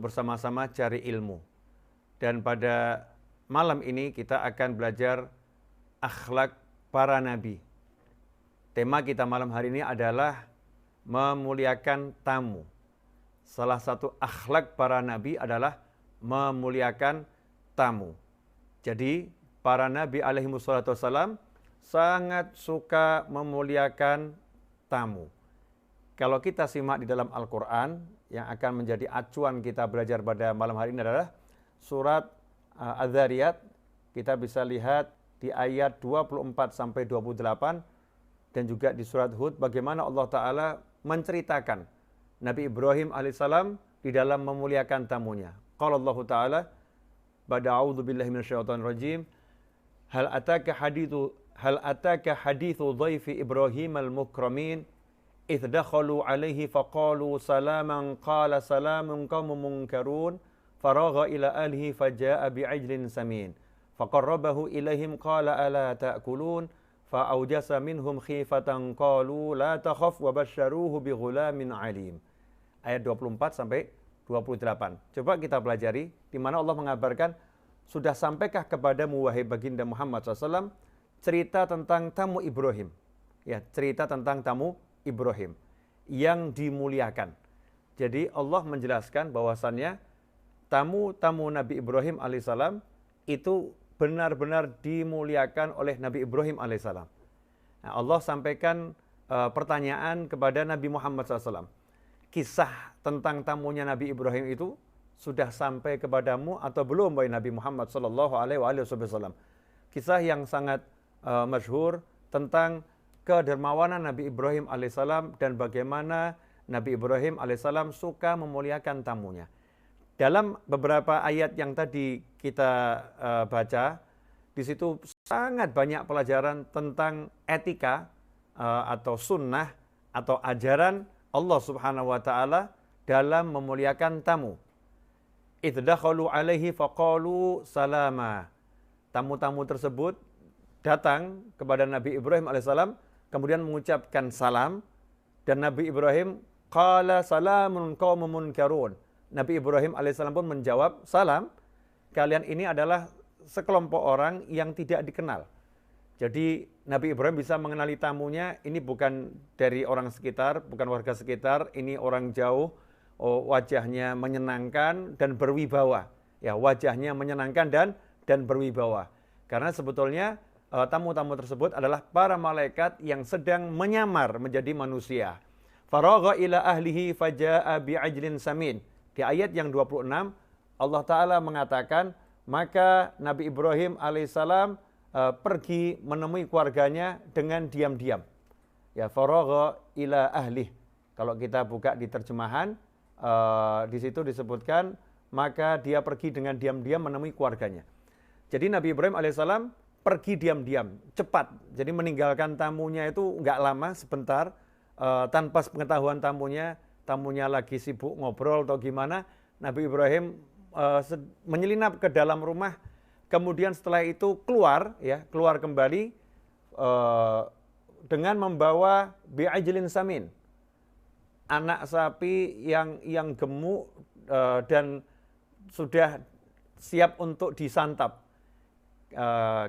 untuk bersama-sama cari ilmu. Dan pada malam ini kita akan belajar akhlak para nabi. Tema kita malam hari ini adalah memuliakan tamu. Salah satu akhlak para nabi adalah memuliakan tamu. Jadi para nabi alaihi wassalatu wassalam sangat suka memuliakan tamu. Kalau kita simak di dalam Al-Quran, yang akan menjadi acuan kita belajar pada malam hari ini adalah surat Az-Zariyat. Kita bisa lihat di ayat 24-28 dan juga di surat Hud bagaimana Allah Ta'ala menceritakan Nabi Ibrahim alaihissalam di dalam memuliakan tamunya. Qala Allah Ta'ala, ba'da a'udzu billahi minasyaitonir rajim, hal ataka hadithu dhaifi Ibrahim al-mukramin idh dakhalu alaihi faqalu salaman qala salamun qaumun munkarun faragha ila ahlihi faja'a bi'ajlin samin faqarrabahu ilaihim qala ala ta'kulun fa'awjasa minhum khifatan qalu la takhaf wa basyaruhu bighulamin alim. Ayat 24-28. Coba kita pelajari di mana Allah mengabarkan, sudah sampaikah kepadamu wahai baginda Muhammad SAW cerita tentang tamu Ibrahim. Ya, cerita tentang tamu Ibrahim yang dimuliakan. Jadi Allah menjelaskan bahwasannya tamu-tamu Nabi Ibrahim alaihissalam itu benar-benar dimuliakan oleh Nabi Ibrahim alaihissalam. Nah, Allah sampaikan pertanyaan kepada Nabi Muhammad SAW. Kisah tentang tamunya Nabi Ibrahim itu sudah sampai kepadamu atau belum wahai Nabi Muhammad SAW? Kisah yang sangat masyhur tentang kedermawanan Nabi Ibrahim alaihissalam dan bagaimana Nabi Ibrahim alaihissalam suka memuliakan tamunya. Dalam beberapa ayat yang tadi kita baca, di situ sangat banyak pelajaran tentang etika atau sunnah atau ajaran Allah Subhanahu wa Ta'ala dalam memuliakan tamu. Idh dakhalu alaihi faqalu salama. Tamu-tamu tersebut datang kepada Nabi Ibrahim alaihissalam, kemudian mengucapkan salam, dan Nabi Ibrahim qala salamun qaumun munkarun. Nabi Ibrahim alaihissalam pun menjawab, salam, kalian ini adalah sekelompok orang yang tidak dikenal. Jadi Nabi Ibrahim bisa mengenali tamunya, ini bukan dari orang sekitar, bukan warga sekitar, ini orang jauh, wajahnya menyenangkan dan berwibawa. Ya, wajahnya menyenangkan dan berwibawa. Karena sebetulnya tamu-tamu tersebut adalah para malaikat yang sedang menyamar menjadi manusia. Faragha ila ahlihi faja'a bi'ajlin samin. Di ayat yang 26 Allah Ta'ala mengatakan, maka Nabi Ibrahim alaihissalam pergi menemui keluarganya dengan diam-diam. Ya, faragha ila ahlih. Kalau kita buka di terjemahan, di situ disebutkan maka dia pergi dengan diam-diam menemui keluarganya. Jadi Nabi Ibrahim alaihissalam pergi diam-diam, cepat. Jadi meninggalkan tamunya itu nggak lama, sebentar, tanpa pengetahuan tamunya lagi sibuk ngobrol atau gimana. Nabi Ibrahim menyelinap ke dalam rumah, kemudian setelah itu keluar kembali dengan membawa bi'ajlin samin, anak sapi yang gemuk dan sudah siap untuk disantap.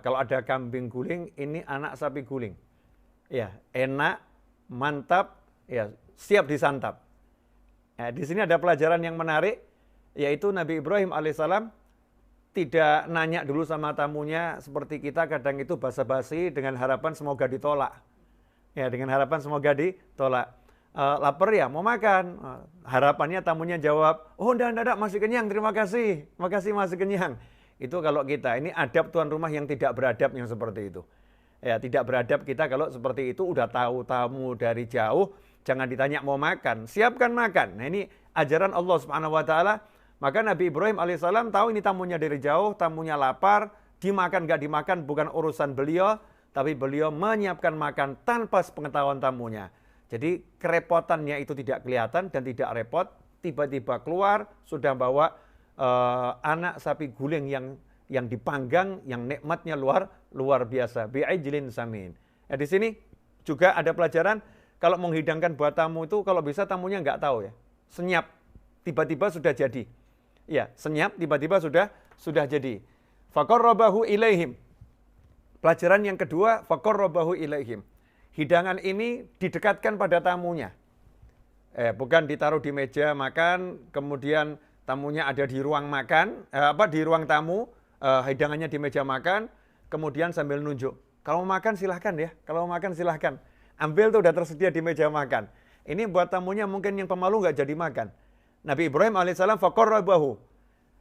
Kalau ada kambing guling, ini anak sapi guling. Ya, enak, mantap, ya, siap disantap. Di sini ada pelajaran yang menarik, yaitu Nabi Ibrahim alaihissalam tidak nanya dulu sama tamunya seperti kita kadang itu basa-basi dengan harapan semoga ditolak. Ya, dengan harapan semoga ditolak. Lapar ya, mau makan. Harapannya tamunya jawab, oh enggak, masih kenyang, terima kasih. Makasih, masih kenyang. Itu kalau kita, ini adab tuan rumah yang tidak beradab yang seperti itu. Ya, tidak beradab kita kalau seperti itu, udah tahu tamu dari jauh, jangan ditanya mau makan, siapkan makan. Nah, ini ajaran Allah Subhanahu wa Ta'ala. Maka Nabi Ibrahim alaihissalam tahu ini tamunya dari jauh, tamunya lapar, dimakan gak dimakan bukan urusan beliau, tapi beliau menyiapkan makan tanpa sepengetahuan tamunya. Jadi kerepotannya itu tidak kelihatan dan tidak repot, tiba-tiba keluar sudah bawa anak sapi guling yang dipanggang, yang nikmatnya luar biasa. Bi'ajlin samin. Di sini juga ada pelajaran, kalau menghidangkan buat tamu itu kalau bisa tamunya nggak tahu ya, senyap, tiba-tiba sudah jadi. Ya, senyap tiba-tiba sudah jadi. Faqarrabahu ilaihim. Pelajaran yang kedua, faqarrabahu ilaihim. Hidangan ini didekatkan pada tamunya. Bukan ditaruh di meja makan, kemudian tamunya ada di ruang makan, di ruang tamu, hidangannya di meja makan, kemudian sambil nunjuk. Kalau mau makan silahkan ya, kalau mau makan silahkan. Ambil tuh udah tersedia di meja makan. Ini buat tamunya mungkin yang pemalu nggak jadi makan. Nabi Ibrahim alaihissalam faqarrabahu.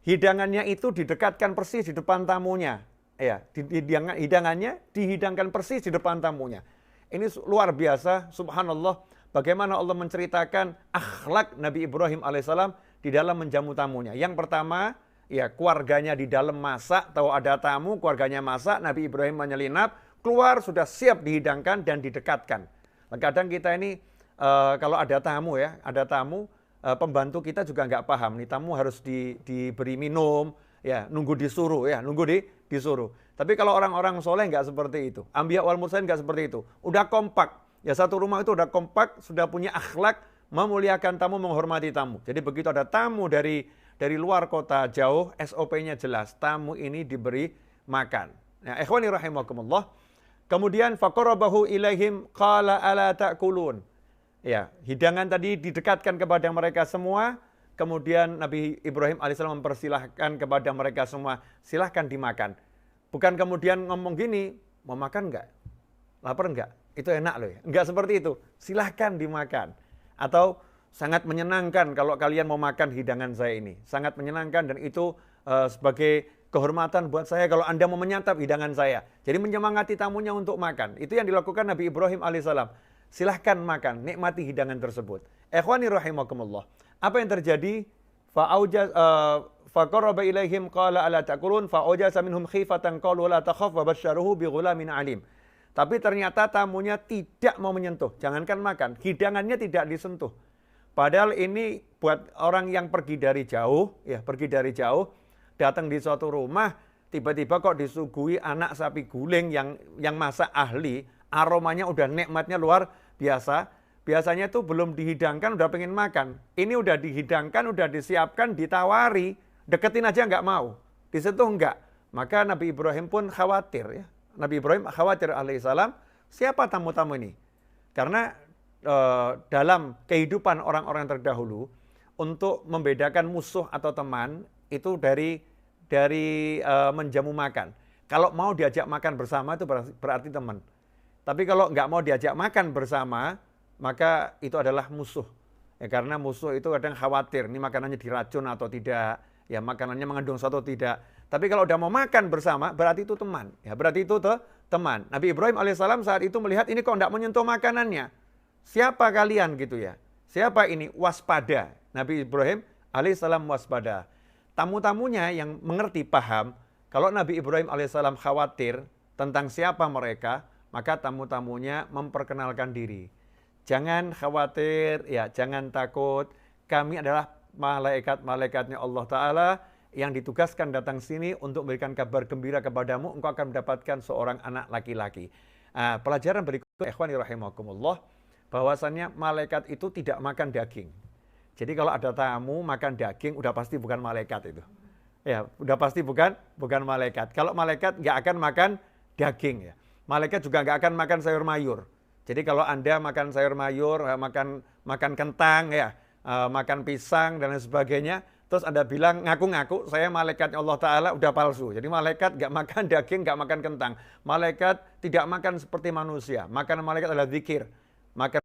Hidangannya itu didekatkan persis di depan tamunya. Ya, hidangannya dihidangkan persis di depan tamunya. Ini luar biasa, subhanallah, bagaimana Allah menceritakan akhlak Nabi Ibrahim alaihissalam di dalam menjamu tamunya. Yang pertama, ya keluarganya di dalam masak, tahu ada tamu, keluarganya masak, Nabi Ibrahim menyelinap, keluar sudah siap dihidangkan dan didekatkan. Kadang kita ini kalau ada tamu ya, ada tamu, pembantu kita juga nggak paham, nih tamu harus diberi minum, ya nunggu disuruh, disuruh. Tapi kalau orang-orang soleh nggak seperti itu. Anbiya wal mursalin nggak seperti itu. Udah kompak. Ya satu rumah itu udah kompak, sudah punya akhlak, memuliakan tamu, menghormati tamu. Jadi begitu ada tamu dari luar kota jauh, SOP-nya jelas. Tamu ini diberi makan. Nah, ikhwani rahimakumullah. Kemudian faqarrabahu ilaihim qala ala ta'kulun. Ya, hidangan tadi didekatkan kepada mereka semua. Kemudian Nabi Ibrahim alaihissalam mempersilahkan kepada mereka semua, silahkan dimakan. Bukan kemudian ngomong gini, mau makan enggak? Lapar enggak? Itu enak loh ya. Enggak seperti itu, silahkan dimakan. Atau sangat menyenangkan kalau kalian mau makan hidangan saya ini. Sangat menyenangkan dan itu sebagai kehormatan buat saya kalau Anda mau menyantap hidangan saya. Jadi menyemangati tamunya untuk makan. Itu yang dilakukan Nabi Ibrahim alaihissalam. Silahkan makan, nikmati hidangan tersebut. Ikhwani rahimakumullah. Apa yang terjadi? Faqarraba ilaihim qala ala ta'kulun fa'awjasa minhum khifatan qalu la takhaf wa basyyaruhu bi ghulamin alim. Tapi ternyata tamunya tidak mau menyentuh, jangankan makan, hidangannya tidak disentuh. Padahal ini buat orang yang pergi dari jauh, datang di suatu rumah, tiba-tiba kok disuguhi anak sapi guling yang masak ahli, aromanya udah nikmatnya luar biasa. Biasanya tuh belum dihidangkan udah pengen makan. Ini udah dihidangkan, udah disiapkan, ditawari, deketin aja nggak mau, disentuh nggak. Maka Nabi Ibrahim pun khawatir ya. Nabi Ibrahim khawatir alaihissalam, siapa tamu-tamu ini? Karena dalam kehidupan orang-orang terdahulu, untuk membedakan musuh atau teman, itu dari menjamu makan. Kalau mau diajak makan bersama itu berarti teman. Tapi kalau nggak mau diajak makan bersama, maka itu adalah musuh. Ya, karena musuh itu kadang khawatir, ini makanannya diracun atau tidak, ya makanannya mengandung sesuatu atau tidak. Tapi kalau udah mau makan bersama, berarti itu teman. Ya, berarti itu teman. Nabi Ibrahim alaihissalam saat itu melihat ini kok enggak menyentuh makanannya. Siapa kalian gitu ya? Siapa ini? Waspada. Nabi Ibrahim alaihissalam waspada. Tamu-tamunya yang mengerti, paham, kalau Nabi Ibrahim alaihissalam khawatir tentang siapa mereka, maka tamu-tamunya memperkenalkan diri. Jangan khawatir, ya jangan takut. Kami adalah malaikat-malaikatnya Allah Ta'ala yang ditugaskan datang sini untuk memberikan kabar gembira kepadamu. Engkau akan mendapatkan seorang anak laki-laki. Pelajaran berikutnya, ikhwani rahimakumullah, bahwasannya malaikat itu tidak makan daging. Jadi kalau ada tamu makan daging, udah pasti bukan malaikat itu. Ya, udah pasti bukan malaikat. Kalau malaikat nggak akan makan daging ya. Malaikat juga nggak akan makan sayur mayur. Jadi kalau Anda makan sayur mayur, makan kentang ya, makan pisang dan lain sebagainya, terus Anda bilang ngaku-ngaku saya malaikatnya Allah Ta'ala, udah palsu. Jadi malaikat nggak makan daging, nggak makan kentang. Malaikat tidak makan seperti manusia. Makanan malaikat adalah zikir. Makan